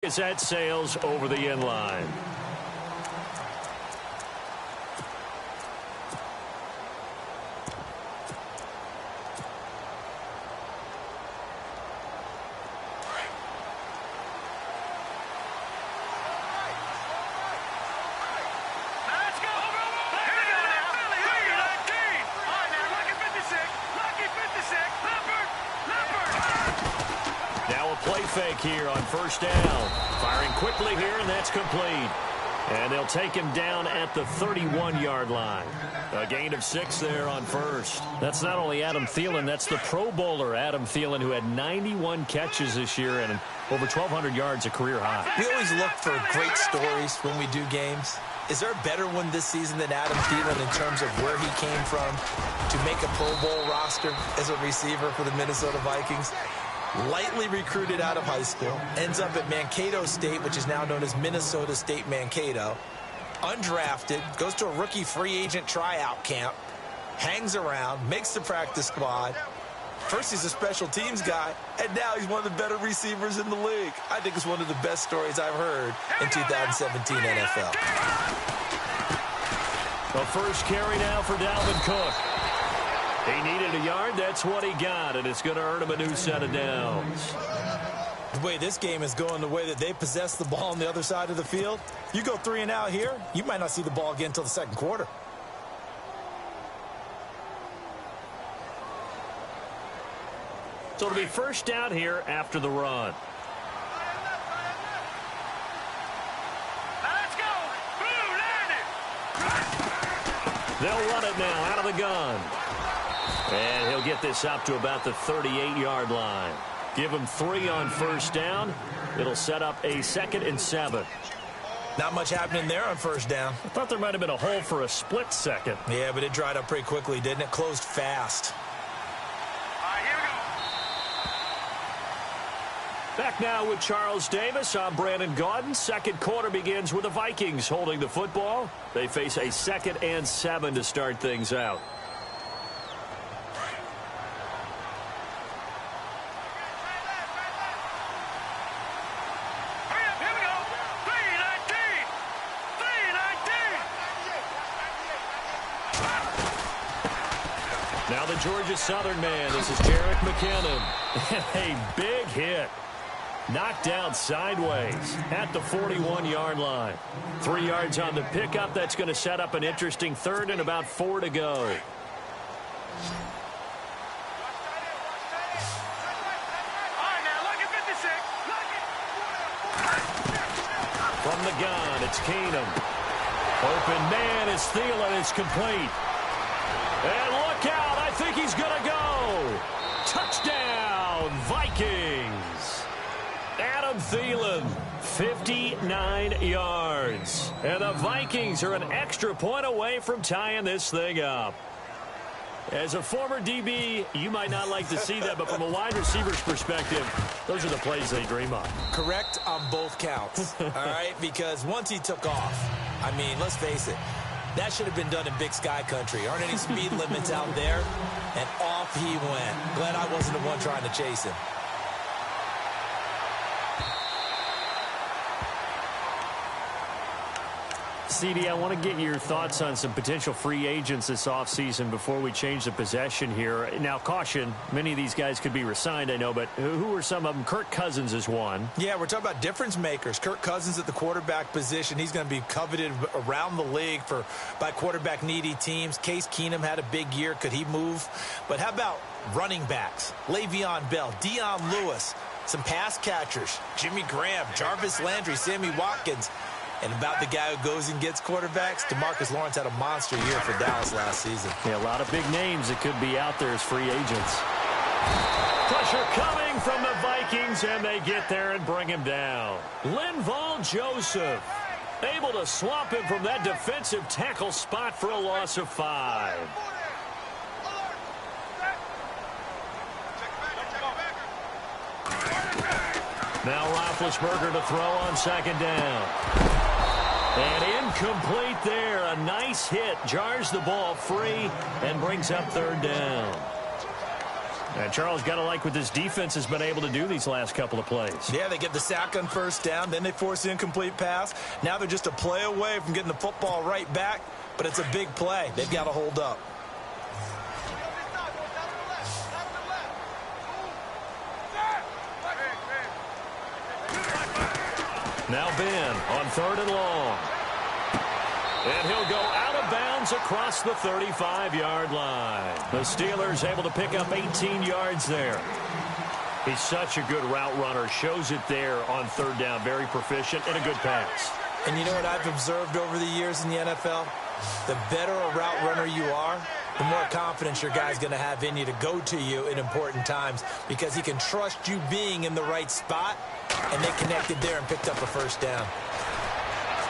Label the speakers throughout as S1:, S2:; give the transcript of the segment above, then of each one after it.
S1: As that sails over the end line. Play fake here on first down. Firing quickly here, and that's complete. And they'll take him down at the 31-yard line. A gain of 6 there on first. That's not only Adam Thielen, that's the Pro Bowler Adam Thielen, who had 91 catches this year and over 1,200 yards, a career high.
S2: We always look for great stories when we do games. Is there a better one this season than Adam Thielen in terms of where he came from to make a Pro Bowl roster as a receiver for the Minnesota Vikings? Lightly recruited out of high school, ends up at Mankato State, which is now known as Minnesota State Mankato. Undrafted, goes to a rookie free agent tryout camp, hangs around, makes the practice squad. First he's a special teams guy, and now he's one of the better receivers in the league. I think it's one of the best stories I've heard in 2017 NFL.
S1: The first carry now for Dalvin Cook. He needed a yard. That's what he got, and it's going to earn him a new set of downs.
S2: The way this game is going, the way that they possess the ball on the other side of the field, you go 3 and out here, you might not see the ball again until the second quarter.
S1: So it'll be first down here after the run.
S3: Let's go.
S1: They'll run it now out of the gun. And he'll get this up to about the 38-yard line. Give him 3 on first down. It'll set up a 2nd and 7.
S2: Not much happening there on first down.
S1: I thought there might have been a hole for a split second.
S2: Yeah, but it dried up pretty quickly, didn't it? Closed fast.
S3: All right, here we go.
S1: Back now with Charles Davis. I'm Brandon Gaudin. Second quarter begins with the Vikings holding the football. They face a 2nd and 7 to start things out. Now the Georgia Southern man. This is Jerick McKinnon. A big hit. Knocked down sideways at the 41-yard line. 3 yards on the pickup. That's going to set up an interesting 3rd and about 4 to go. From the gun, it's Keenum. Open man is Thielen. It's complete. And look out. I think he's going to go. Touchdown, Vikings. Adam Thielen, 59 yards. And the Vikings are an extra point away from tying this thing up. As a former DB, you might not like to see that, but from a wide receiver's perspective, those are the plays they dream of.
S2: Correct on both counts, all right? Because once he took off, I mean, let's face it, that should have been done in Big Sky country. Aren't any speed limits out there? And off he went. Glad I wasn't the one trying to chase him.
S1: CD, I want to get your thoughts on some potential free agents this offseason before we change the possession here. Now, caution, many of these guys could be re-signed, I know, but who are some of them? Kirk Cousins is one.
S2: Yeah, we're talking about difference makers. Kirk Cousins at the quarterback position. He's going to be coveted around the league by quarterback-needy teams. Case Keenum had a big year. Could he move? But how about running backs? Le'Veon Bell, Dion Lewis, some pass catchers, Jimmy Graham, Jarvis Landry, Sammy Watkins. And about the guy who goes and gets quarterbacks, DeMarcus Lawrence had a monster year for Dallas last season.
S1: Yeah, a lot of big names that could be out there as free agents. Pressure coming from the Vikings, and they get there and bring him down. Linval Joseph able to swamp him from that defensive tackle spot for a loss of 5. Now Roethlisberger to throw on 2nd down. And incomplete there. A nice hit. Jars the ball free and brings up 3rd down. And Charles, got to like what this defense has been able to do these last couple of plays.
S2: Yeah, they get the sack on first down, then they force the incomplete pass. Now they're just a play away from getting the football right back, but it's a big play. They've got to hold up.
S1: Now Ben on 3rd and long. And he'll go out of bounds across the 35-yard line. The Steelers able to pick up 18 yards there. He's such a good route runner. Shows it there on 3rd down. Very proficient and a good pass.
S2: And you know what I've observed over the years in the NFL? The better a route runner you are, the more confidence your guy's going to have in you to go to you in important times because he can trust you being in the right spot, and they connected there and picked up a first down.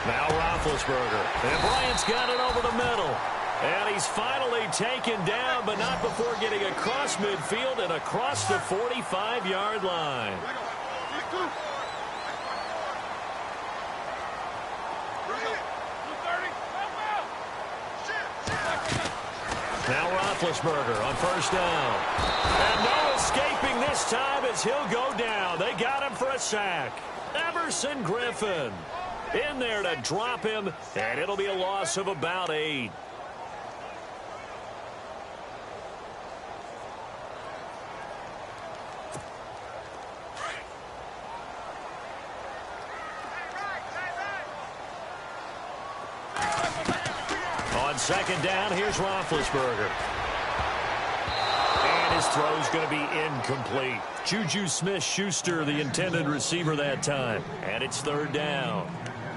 S1: Now Roethlisberger. And Bryant's got it over the middle. And he's finally taken down, but not before getting across midfield and across the 45-yard line. Now Roethlisberger on first down. And no escaping this time as he'll go down. They got him for a sack. Everson Griffin in there to drop him, and it'll be a loss of about 8. On 2nd down, here's Roethlisberger. And his throw's going to be incomplete. Juju Smith-Schuster, the intended receiver that time. And it's 3rd down.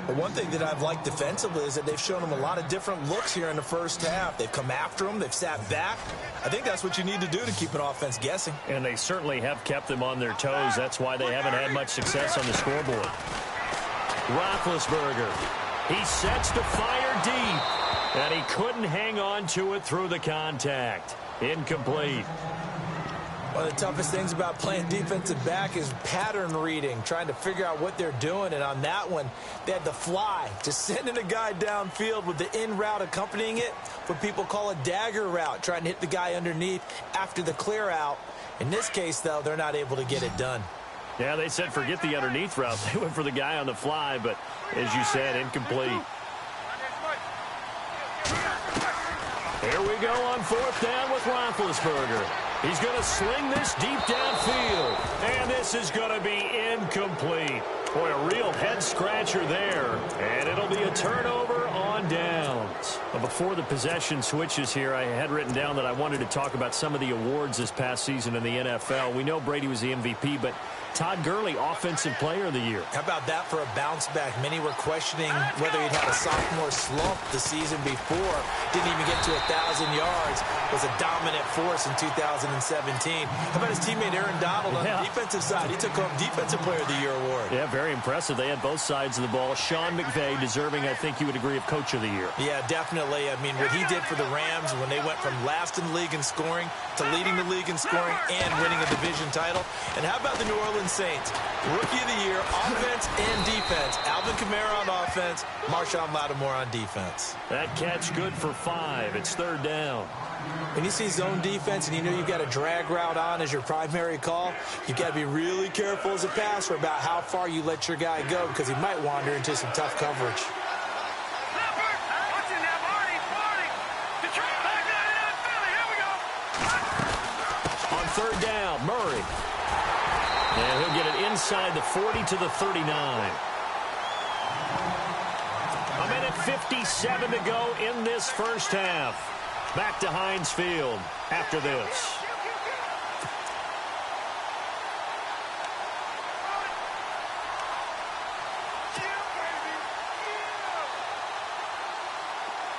S2: But one thing that I've liked defensively is that they've shown him a lot of different looks here in the first half. They've come after him. They've sat back. I think that's what you need to do to keep an offense guessing.
S1: And they certainly have kept them on their toes. That's why they haven't had much success on the scoreboard. Roethlisberger. He sets to fire deep. And he couldn't hang on to it through the contact. Incomplete.
S2: One of the toughest things about playing defensive back is pattern reading, trying to figure out what they're doing. And on that one, they had the fly, just sending a guy downfield with the in route accompanying it, what people call a dagger route, trying to hit the guy underneath after the clear out. In this case, though, they're not able to get it done.
S1: Yeah, they said forget the underneath route. They went for the guy on the fly, but as you said, incomplete. Here we go on 4th down with Roethlisberger. He's going to sling this deep downfield. And this is going to be incomplete. Boy, a real head-scratcher there. And it'll be a turnover on downs. But before the possession switches here, I had written down that I wanted to talk about some of the awards this past season in the NFL. We know Brady was the MVP, but Todd Gurley, Offensive Player of the Year.
S2: How about that for a bounce back? Many were questioning whether he'd had a sophomore slump the season before. Didn't even get to 1,000 yards. Was a dominant force in 2017. How about his teammate Aaron Donald on the defensive side? He took home Defensive Player of the Year award.
S1: Yeah, very impressive. They had both sides of the ball. Sean McVay deserving, I think you would agree, of Coach of the Year.
S2: Yeah, definitely. I mean, what he did for the Rams when they went from last in the league in scoring to leading the league in scoring and winning a division title. And how about the New Orleans Saints? Rookie of the Year, offense and defense. Alvin Kamara on offense, Marshawn Lattimore on defense.
S1: That catch good for 5. It's 3rd down.
S2: When you see zone defense and you know you've got a drag route on as your primary call, you've got to be really careful as a passer about how far you let your guy go because he might wander into some tough coverage.
S1: On 3rd down, Murray. And he'll get it inside the 40 to the 39. A minute 57 to go in this first half. Back to Heinz Field after this.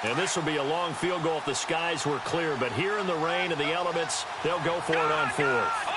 S1: And this will be a long field goal if the skies were clear. But here in the rain and the elements, they'll go for it on 4th.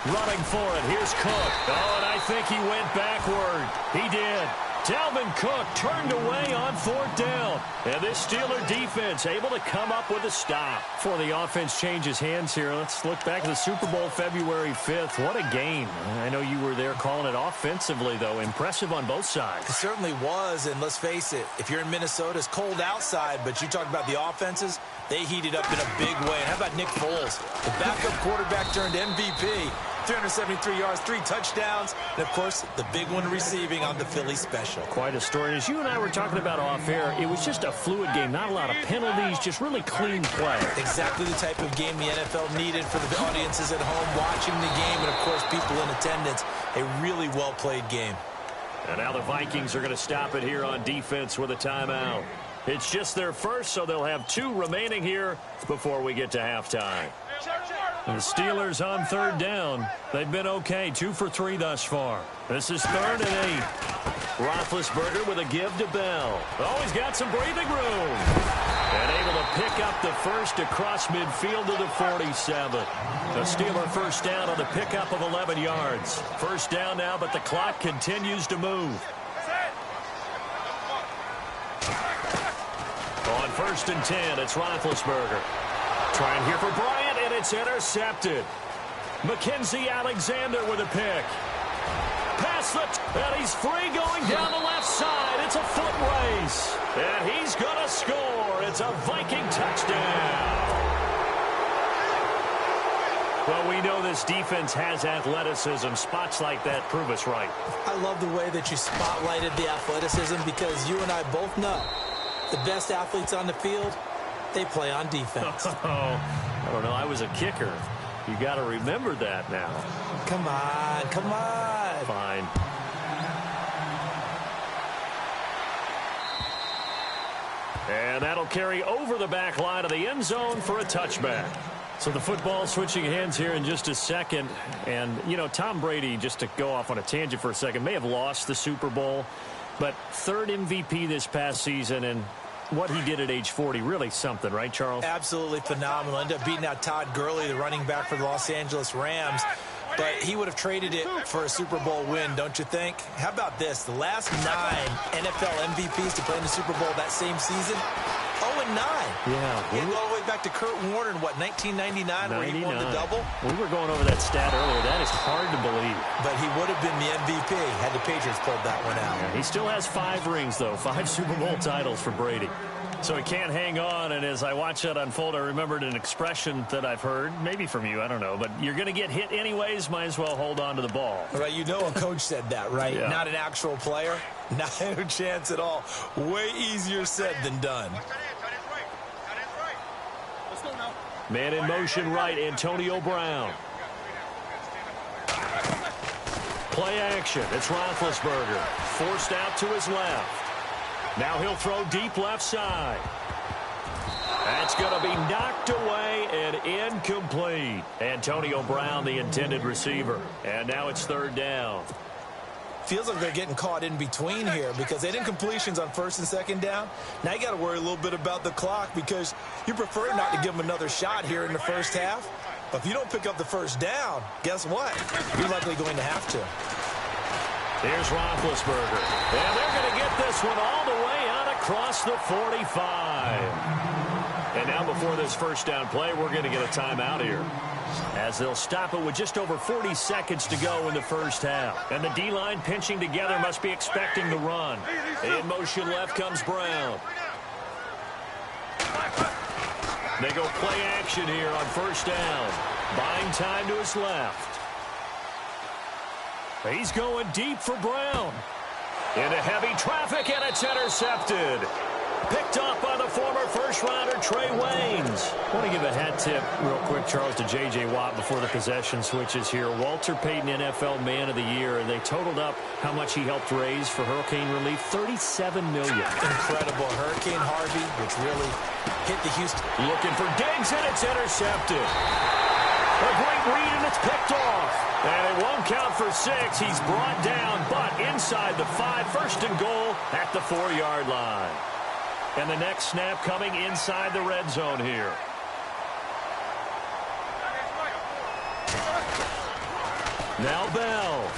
S1: Running for it. Here's Cook. Oh, and I think he went backward. He did. Dalvin Cook turned away on 4th down. And this Steeler defense able to come up with a stop. Before the offense changes hands here, let's look back at the Super Bowl February 5th. What a game. I know you were there calling it offensively, though. Impressive on both sides.
S2: It certainly was, and let's face it, if you're in Minnesota, it's cold outside, but you talk about the offenses, they heated up in a big way. And how about Nick Foles? The backup quarterback turned MVP. 373 yards, 3 touchdowns, and, of course, the big one receiving on the Philly special.
S1: Quite a story. As you and I were talking about off air, it was just a fluid game. Not a lot of penalties, just really clean play.
S2: Exactly the type of game the NFL needed for the audiences at home watching the game and, of course, people in attendance. A really well-played game.
S1: And now the Vikings are going to stop it here on defense with a timeout. It's just their first, so they'll have 2 remaining here before we get to halftime. The Steelers on 3rd down. They've been okay, 2 for 3 thus far. This is 3rd and 8. Roethlisberger with a give to Bell. Oh, he's got some breathing room. And able to pick up the first across midfield to the 47. The Steeler first down on the pickup of 11 yards. First down now, but the clock continues to move. On 1st and 10, it's Roethlisberger. Trying here for Bryant, and it's intercepted. Mackenzie Alexander with a pick. Pass and he's free going down the left side. It's a foot race. And he's going to score. It's a Viking touchdown. Well, we know this defense has athleticism. Spots like that prove us right.
S2: I love the way that you spotlighted the athleticism because you and I both know the best athletes on the field, they play on defense.
S1: Oh, I don't know. I was a kicker. You got to remember that now.
S2: Come on, come on.
S1: Fine. And that'll carry over the back line of the end zone for a touchback. So the football switching hands here in just a second. And, you know, Tom Brady, just to go off on a tangent for a second, may have lost the Super Bowl. But 3rd MVP this past season, and what he did at age 40, really something, right, Charles?
S2: Absolutely phenomenal. Ended up beating out Todd Gurley, the running back for the Los Angeles Rams. But he would have traded it for a Super Bowl win, don't you think? How about this? The last 9 NFL MVPs to play in the Super Bowl that same season, 0-9.
S1: Yeah.
S2: We go all the way back to Kurt Warner in, what, 1999, where he won the double?
S1: We were going over that stat earlier. That is hard to believe.
S2: But he would have been the MVP had the Patriots pulled that one out.
S1: Yeah, he still has 5 rings, though. 5 Super Bowl titles for Brady. So he can't hang on, and as I watch that unfold, I remembered an expression that I've heard, maybe from you, I don't know, but you're going to get hit anyways, might as well hold on to the ball.
S2: Right, you know a coach said that, right?
S1: Yeah. Not
S2: an actual player. Not a chance at all. Way easier said than done.
S1: Man in motion right, Antonio Brown. Play action, it's Roethlisberger. Forced out to his left. Now he'll throw deep left side. That's going to be knocked away and incomplete. Antonio Brown, the intended receiver. And now it's 3rd down.
S2: Feels like they're getting caught in between here because they did incompletions on 1st and 2nd down. Now you got to worry a little bit about the clock because you prefer not to give them another shot here in the first half. But if you don't pick up the first down, guess what? You're likely going to have to.
S1: Here's Roethlisberger. And they're going to get this one all the way out across the 45. And now before this first down play, we're going to get a timeout here, as they'll stop it with just over 40 seconds to go in the first half. And the D-line pinching together must be expecting the run. In motion left comes Brown. They go play action here on 1st down. Buying time to his left. He's going deep for Brown. Into heavy traffic, and it's intercepted. Picked off by the former first-rounder Trey Waynes. I want to give a hat tip real quick, Charles, to J.J. Watt before the possession switches here. Walter Payton, NFL Man of the Year, and they totaled up how much he helped raise for hurricane relief, $37 million.
S2: Incredible. Hurricane Harvey, which really hit the Houston.
S1: Looking for Diggs, and it's intercepted. A great read, and it's picked off. And it won't count for 6. He's brought down, but inside the 5. 1st and goal at the 4-yard line. And the next snap coming inside the red zone here. Now Bell.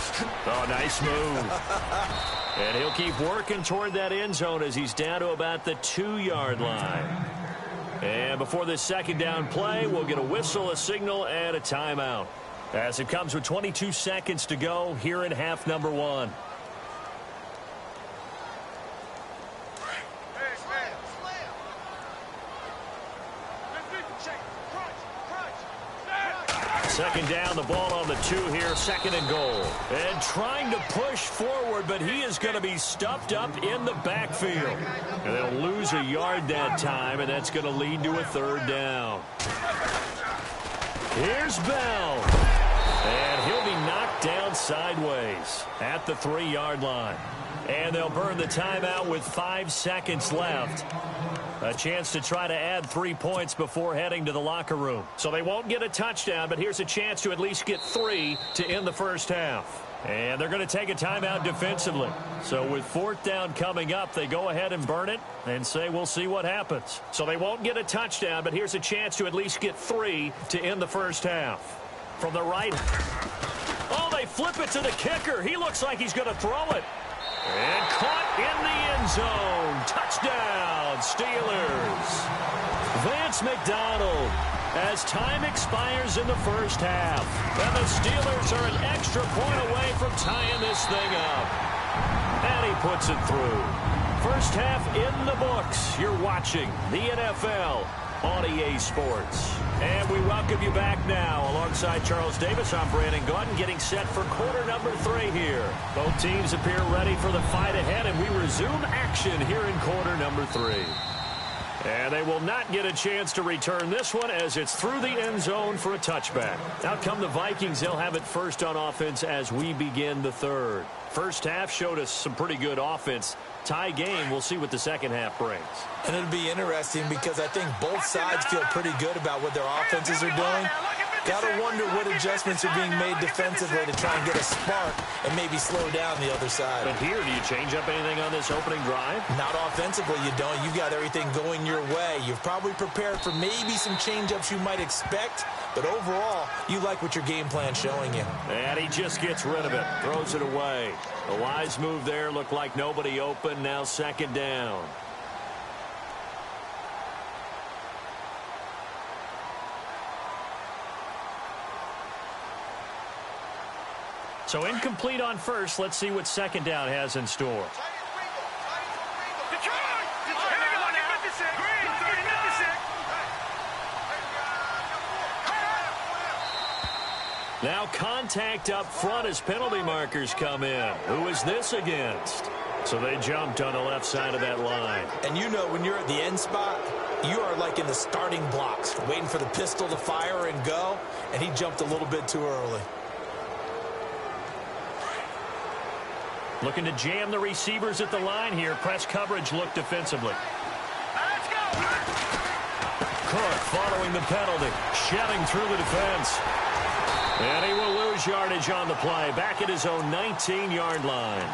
S1: Oh, nice move. And he'll keep working toward that end zone as he's down to about the 2-yard line. And before this second down play, we'll get a whistle, a signal, and a timeout, as it comes with 22 seconds to go here in half number 1. Second down, the ball on the 2 here, second and goal. And trying to push forward, but he is going to be stuffed up in the backfield. And they'll lose a yard that time, and that's going to lead to a third down. Here's Bell. And he'll be knocked down sideways at the 3-yard line. And they'll burn the timeout with 5 seconds left. A chance to try to add 3 points before heading to the locker room. So they won't get a touchdown, but here's a chance to at least get 3 to end the first half. And they're going to take a timeout defensively. So with 4th down coming up, they go ahead and burn it and say we'll see what happens. So they won't get a touchdown, but here's a chance to at least get 3 to end the first half. From the right. Oh, they flip it to the kicker. He looks like he's going to throw it. And caught in the end zone. Touchdown, Steelers. Vance McDonald, as time expires in the first half. And the Steelers are an extra point away from tying this thing up. And he puts it through. First half in the books. You're watching the NFL on EA Sports. And we welcome you back now. Alongside Charles Davis, I'm Brandon Gaudin, getting set for quarter number 3 here. Both teams appear ready for the fight ahead, and we resume action here in quarter number 3. And they will not get a chance to return this one as it's through the end zone for a touchback. Out come the Vikings. They'll have it first on offense as we begin the third. First half showed us some pretty good offense. Tie game. We'll see what the second half brings.
S2: And it'll be interesting because I think both sides feel pretty good about what their offenses are doing. Got to wonder what adjustments are being made defensively to try and get a spark and maybe slow down the other side.
S1: But here, do you change up anything on this opening drive?
S2: Not offensively, you don't. You've got everything going your way. You've probably prepared for maybe some change-ups you might expect, but overall, you like what your game plan's showing you.
S1: And he just gets rid of it, throws it away. A wise move there, looked like nobody open, now second down. So incomplete on first. Let's see what second down has in store. Now contact up front as penalty markers come in. Who is this against? So they jumped on the left side of that line.
S2: And you know when you're at the end spot, you are like in the starting blocks, waiting for the pistol to fire and go, and he jumped a little bit too early.
S1: Looking to jam the receivers at the line here. Press coverage look defensively.
S3: Let's go.
S1: Cook following the penalty, shedding through the defense. And he will lose yardage on the play, back at his own 19-yard line.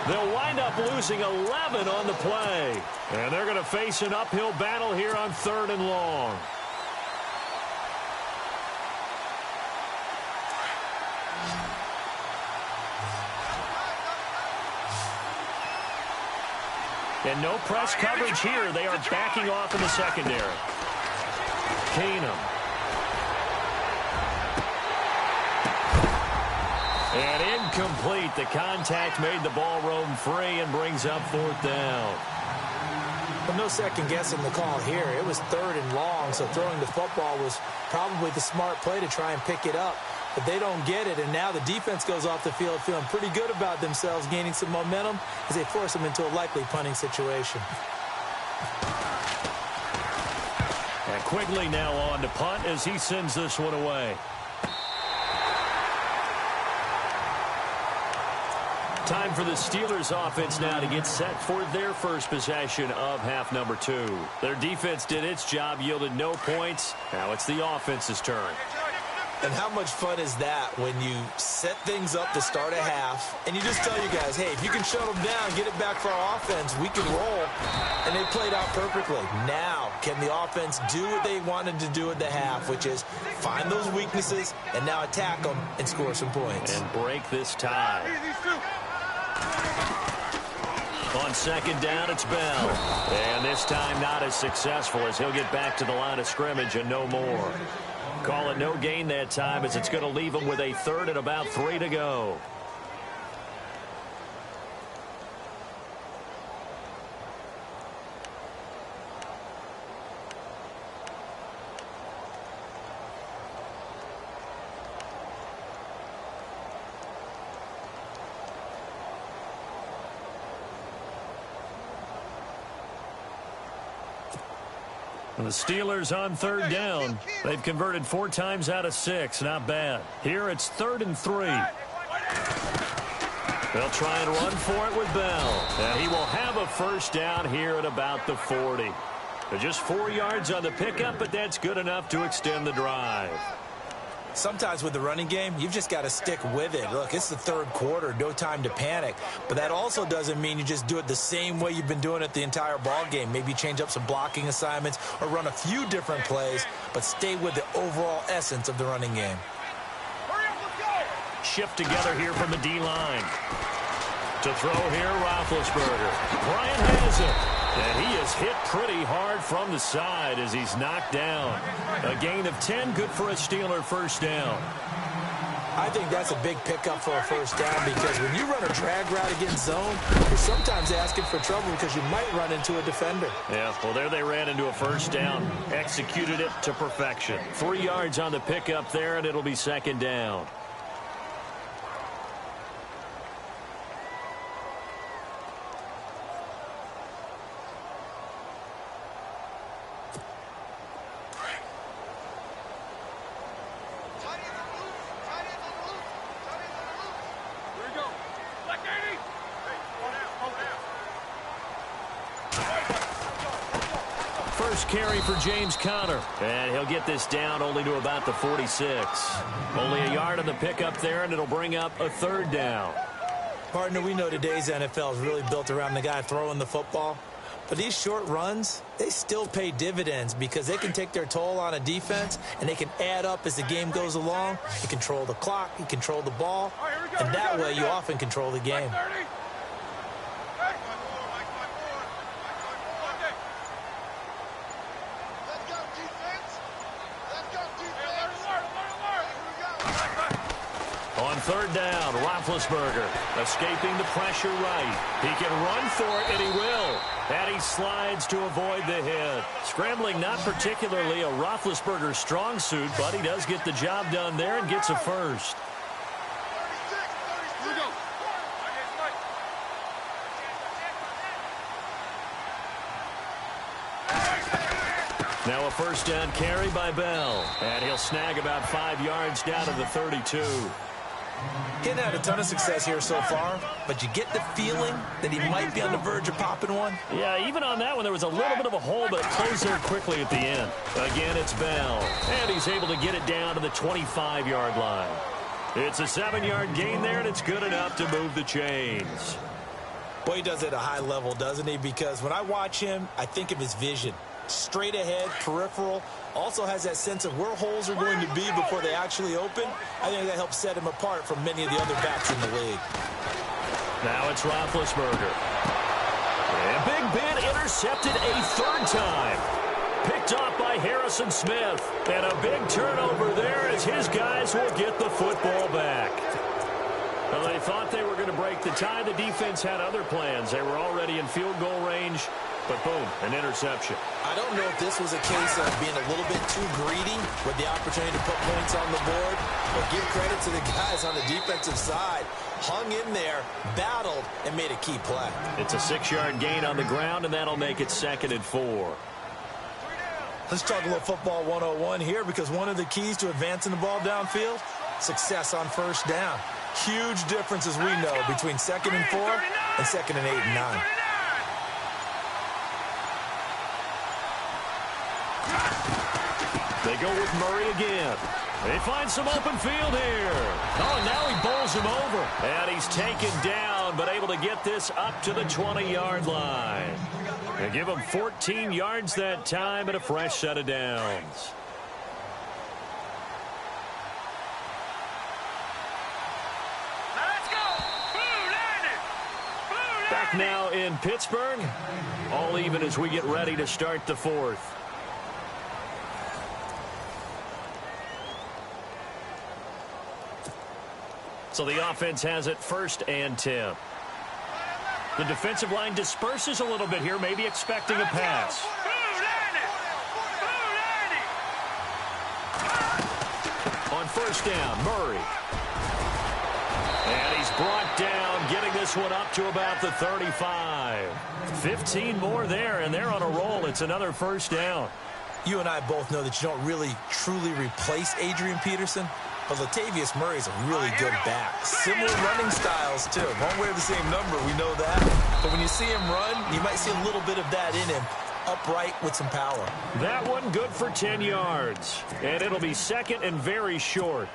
S1: They'll wind up losing 11 on the play. And they're going to face an uphill battle here on 3rd and long. And no press coverage here. They are backing off in the secondary. Keenum. And incomplete. The contact made the ball roam free and brings up 4th down.
S2: But no second guessing the call here. It was 3rd and long, so throwing the football was probably the smart play to try and pick it up. But they don't get it, and now the defense goes off the field feeling pretty good about themselves, gaining some momentum as they force them into a likely punting situation.
S1: And Quigley now on to punt as he sends this one away. Time for the Steelers offense now to get set for their first possession of half number 2. Their defense did its job, yielded no points. Now it's the offense's turn.
S2: And how much fun is that when you set things up to start a half and you just tell you guys, hey, if you can shut them down, get it back for our offense, we can roll. And they played out perfectly. Now, can the offense do what they wanted to do at the half, which is find those weaknesses and now attack them and score some points.
S1: And break this tie. On second down, it's Bell. And this time not as successful as he'll get back to the line of scrimmage and no more. Call it no gain that time as it's going to leave him with a third and about 3 to go. The Steelers on third down. They've converted 4 times out of 6. Not bad. Here it's 3rd and 3. They'll try and run for it with Bell. And he will have a first down here at about the 40. They're just 4 yards on the pickup, but that's good enough to extend the drive.
S2: Sometimes with the running game, you've just got to stick with it. Look, it's the third quarter, no time to panic. But that also doesn't mean you just do it the same way you've been doing it the entire ball game. Maybe change up some blocking assignments or run a few different plays, but stay with the overall essence of the running game.
S1: Shift together here from the D-line. To throw here, Roethlisberger. Bryant has it. And he is hit pretty hard from the side as he's knocked down. A gain of 10, good for a Steeler first down.
S2: I think that's a big pickup for a first down because when you run a drag route against zone, you're sometimes asking for trouble because you might run into a defender.
S1: Yeah, well, there they ran into a first down. Executed it to perfection. 3 yards on the pickup there, and it'll be second down. Carry for James Conner. And he'll get this down only to about the 46. Only a yard on the pickup there, and it'll bring up a third down.
S2: Partner, we know today's NFL is really built around the guy throwing the football. But these short runs, they still pay dividends because they can take their toll on a defense, and they can add up as the game goes along. You control the clock, you control the ball, and that way you often control the game.
S1: Third down, Roethlisberger escaping the pressure right. He can run for it, and he will. And he slides to avoid the hit. Scrambling not particularly a Roethlisberger strong suit, but he does get the job done there and gets a first. Now a first down carry by Bell. And he'll snag about 5 yards down to the 32.
S2: He hasn't had a ton of success here so far, but you get the feeling that he might be on the verge of popping one.
S1: Yeah, even on that one, there was a little bit of a hole, but it closed there quickly at the end. Again, it's Bell, and he's able to get it down to the 25-yard line. It's a 7-yard gain there, and it's good enough to move the chains.
S2: Boy, he does it at a high level, doesn't he? Because when I watch him, I think of his vision. Straight ahead, peripheral, also has that sense of where holes are going to be before they actually open. I think that helps set him apart from many of the other backs in the league.
S1: Now it's Roethlisberger. And Big Ben intercepted a third time. Picked off by Harrison Smith. And a big turnover there as his guys will get the football back. Well, they thought they were going to break the tie. The defense had other plans. They were already in field goal range. But boom, an interception.
S2: I don't know if this was a case of being a little bit too greedy with the opportunity to put points on the board, but give credit to the guys on the defensive side. Hung in there, battled, and made a key play.
S1: It's a 6-yard gain on the ground, and that'll make it 2nd and 4.
S2: Let's talk a little football 101 here because one of the keys to advancing the ball downfield, success on first down. Huge difference, as we know, between 2nd and 4 and 2nd and 8 and 9.
S1: They go with Murray again. They find some open field here. Oh, and now he bowls him over. And he's taken down, but able to get this up to the 20-yard line. They give him 14 yards that time and a fresh set of downs.
S3: Let's go. Blue Lightning. Blue
S1: Back now in Pittsburgh. All even as we get ready to start the fourth. So the offense has it 1st and 10. The defensive line disperses a little bit here, maybe expecting a pass. On 1st down, Murray. And he's brought down, getting this one up to about the 35. 15 more there, and they're on a roll. It's another 1st down.
S2: You and I both know that you don't really, truly replace Adrian Peterson, but Latavius Murray's a really good back. Similar running styles, too. Won't wear the same number, we know that. But when you see him run, you might see a little bit of that in him. Upright with some power.
S1: That one good for 10 yards. And it'll be 2nd and very short.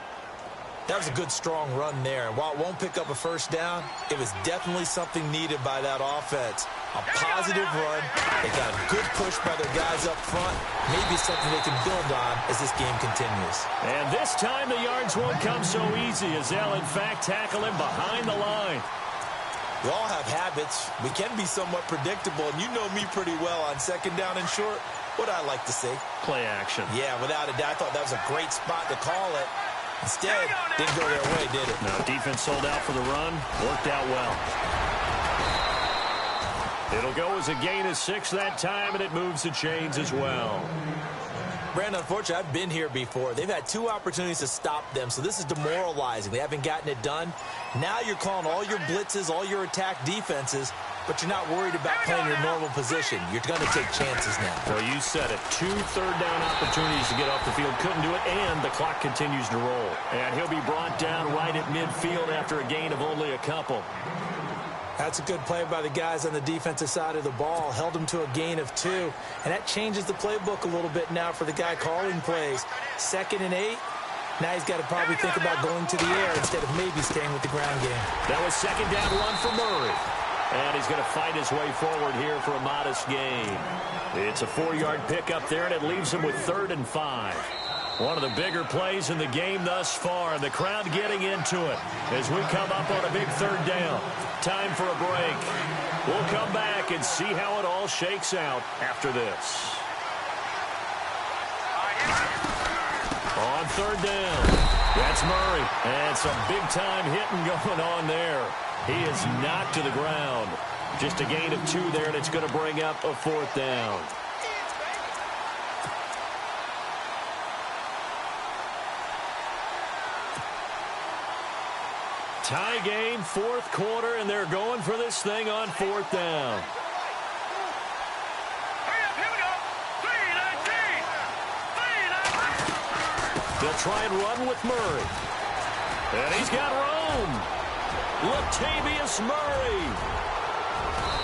S2: That was a good, strong run there. While it won't pick up a 1st down, it was definitely something needed by that offense. A positive run. They got a good push by their guys up front. Maybe something they can build on as this game continues.
S1: And this time the yards won't come so easy as they'll, in fact, tackle him behind the line.
S2: We all have habits. We can be somewhat predictable, and you know me pretty well on 2nd down and short. What I like to see.
S1: Play action.
S2: Yeah, without a doubt. I thought that was a great spot to call it. Instead, didn't go their way, did it?
S1: No, defense sold out for the run. Worked out well. It'll go as a gain of 6 that time, and it moves the chains as well.
S2: Brandon, unfortunately, I've been here before. They've had 2 opportunities to stop them, so this is demoralizing. They haven't gotten it done. Now you're calling all your blitzes, all your attack defenses, but you're not worried about playing your normal position. You're going to take chances now.
S1: Well, you said it. 2 third-down opportunities to get off the field. Couldn't do it, and the clock continues to roll. And he'll be brought down right at midfield after a gain of only a couple.
S2: That's a good play by the guys on the defensive side of the ball. Held them to a gain of 2. And that changes the playbook a little bit now for the guy calling plays. 2nd and 8. Now he's got to probably think about going to the air instead of maybe staying with the ground game.
S1: That was 2nd down run for Murray. And he's going to fight his way forward here for a modest gain. It's a 4-yard pickup there, and it leaves him with 3rd and 5. One of the bigger plays in the game thus far. The crowd getting into it as we come up on a big 3rd down. Time for a break. We'll come back and see how it all shakes out after this. On 3rd down, that's Murray. And some big-time hitting going on there. He is knocked to the ground. Just a gain of 2 there, and it's going to bring up a 4th down. Tie game, 4th quarter, and they're going for this thing on 4th down. They'll try and run with Murray. And he's got room. Latavius Murray.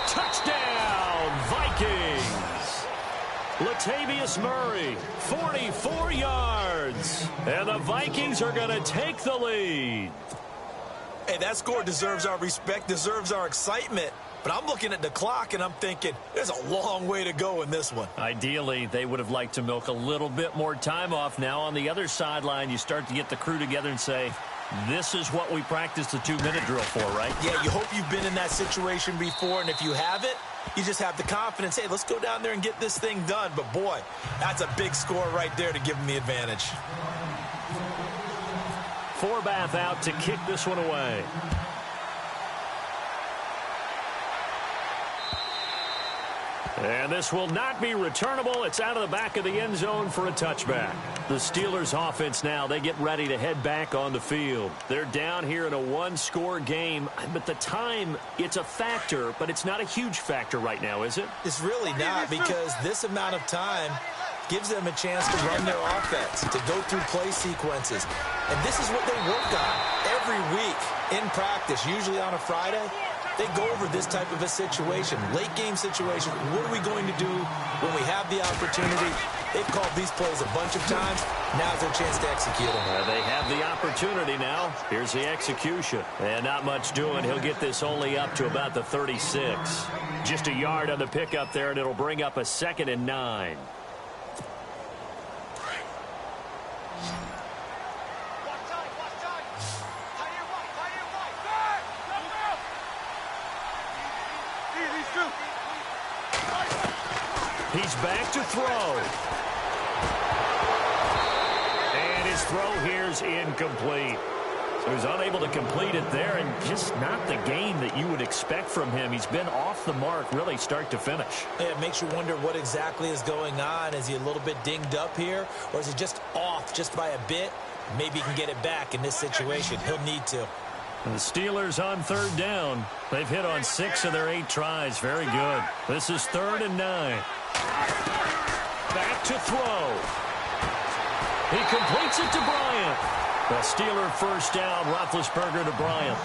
S1: Touchdown, Vikings. Latavius Murray, 44 yards. And the Vikings are going to take the lead.
S2: Hey, that score deserves our respect, deserves our excitement. But I'm looking at the clock, and I'm thinking there's a long way to go in this one.
S1: Ideally, they would have liked to milk a little bit more time off. Now, on the other sideline, you start to get the crew together and say, this is what we practiced the 2-minute drill for, right?
S2: Yeah, you hope you've been in that situation before, and if you haven't, you just have the confidence, hey, let's go down there and get this thing done. But, boy, that's a big score right there to give them the advantage.
S1: Forbath out to kick this one away. And this will not be returnable. It's out of the back of the end zone for a touchback. The Steelers offense now, they get ready to head back on the field. They're down here in a 1-score game, but the time, it's a factor, but it's not a huge factor right now, is it?
S2: It's really not, because this amount of time gives them a chance to run their offense, to go through play sequences. And this is what they work on every week in practice, usually on a Friday. They go over this type of a situation, late game situation. What are we going to do when we have the opportunity? They've called these plays a bunch of times. Now's their chance to execute them.
S1: They have the opportunity now. Here's the execution. And not much doing. He'll get this only up to about the 36. Just a yard on the pickup there, and it'll bring up a 2nd and 9. He's back to throw. And his throw here's incomplete. So he's unable to complete it there, and just not the game that you would expect from him. He's been off the mark really start to finish.
S2: Yeah, it makes you wonder what exactly is going on. Is he a little bit dinged up here, or is he just off just by a bit? Maybe he can get it back in this situation. He'll need to.
S1: And the Steelers on third down. They've hit on 6 of their 8 tries. Very good. This is 3rd and 9. Back to throw. He completes it to Bryant. The Steeler first down, Roethlisberger to Bryant.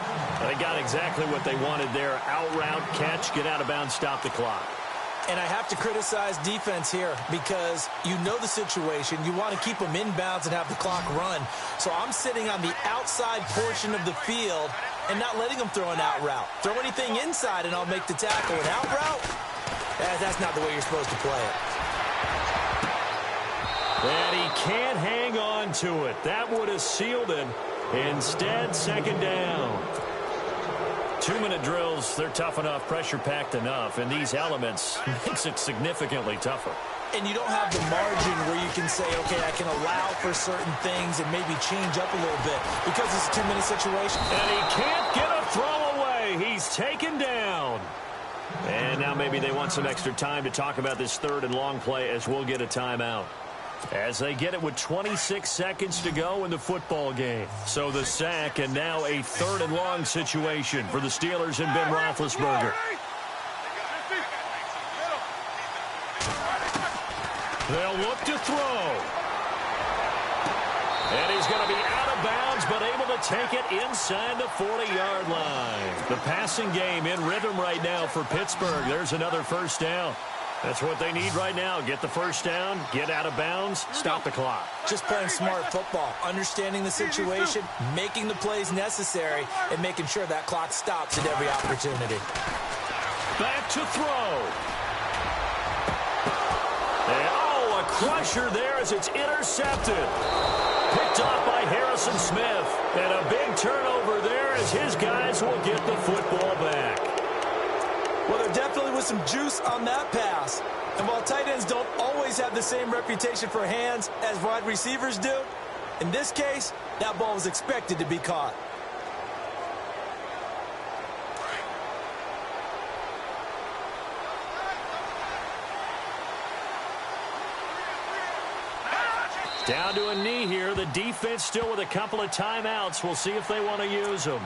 S1: They got exactly what they wanted there. Out route, catch, get out of bounds, stop the clock.
S2: And I have to criticize defense here because you know the situation. You want to keep them inbounds and have the clock run. So I'm sitting on the outside portion of the field and not letting them throw an out route. Throw anything inside and I'll make the tackle. An out route? That's not the way you're supposed to play it.
S1: And he can't hang on to it. That would have sealed it. Instead, 2nd down. 2-minute drills, they're tough enough, pressure-packed enough, and these elements makes it significantly tougher.
S2: And you don't have the margin where you can say, okay, I can allow for certain things and maybe change up a little bit because it's a 2-minute situation.
S1: And he can't get a throw away. He's taken down. And now maybe they want some extra time to talk about this 3rd and long play as we'll get a timeout. As they get it with 26 seconds to go in the football game. So the sack and now a 3rd and long situation for the Steelers and Ben Roethlisberger. They'll look to throw. And he's going to be out of bounds, but able to take it inside the 40-yard line. The passing game in rhythm right now for Pittsburgh. There's another first down. That's what they need right now. Get the first down, get out of bounds, stop the clock.
S2: Just playing smart football, understanding the situation, making the plays necessary, and making sure that clock stops at every opportunity.
S1: Back to throw. And, oh, a crusher there as it's intercepted. Picked off by Harrison Smith. And a big turnover there as his guys will get the football back.
S2: Well, there definitely was some juice on that pass. And while tight ends don't always have the same reputation for hands as wide receivers do, in this case, that ball was expected to be caught.
S1: Down to a knee here. The defense still with a couple of timeouts. We'll see if they want to use them.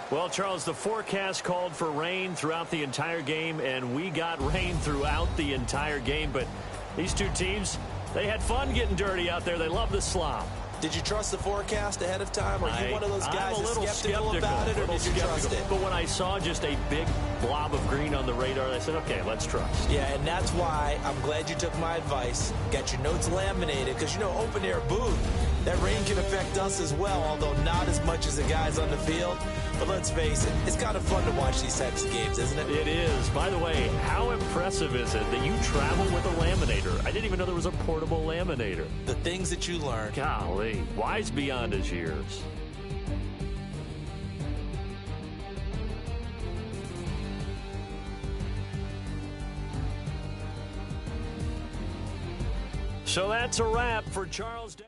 S1: Well, Charles, the forecast called for rain throughout the entire game, and we got rain throughout the entire game. But these two teams, they had fun getting dirty out there. They love the slop.
S2: Did you trust the forecast ahead of time? Are you one of those guys that's skeptical about it, or did you trust it?
S1: But when I saw just a big blob of green on the radar, I said, okay, let's trust.
S2: Yeah, and that's why I'm glad you took my advice. Got your notes laminated, because, you know, open-air booth, that rain can affect us as well, although not as much as the guys on the field. But let's face it, it's kind of fun to watch these types of games, isn't it?
S1: It is. By the way, how impressive is it that you travel with a laminator? I didn't even know there was a portable laminator.
S2: The things that you learn.
S1: Golly, wise beyond his years. So that's a wrap for Charles Day.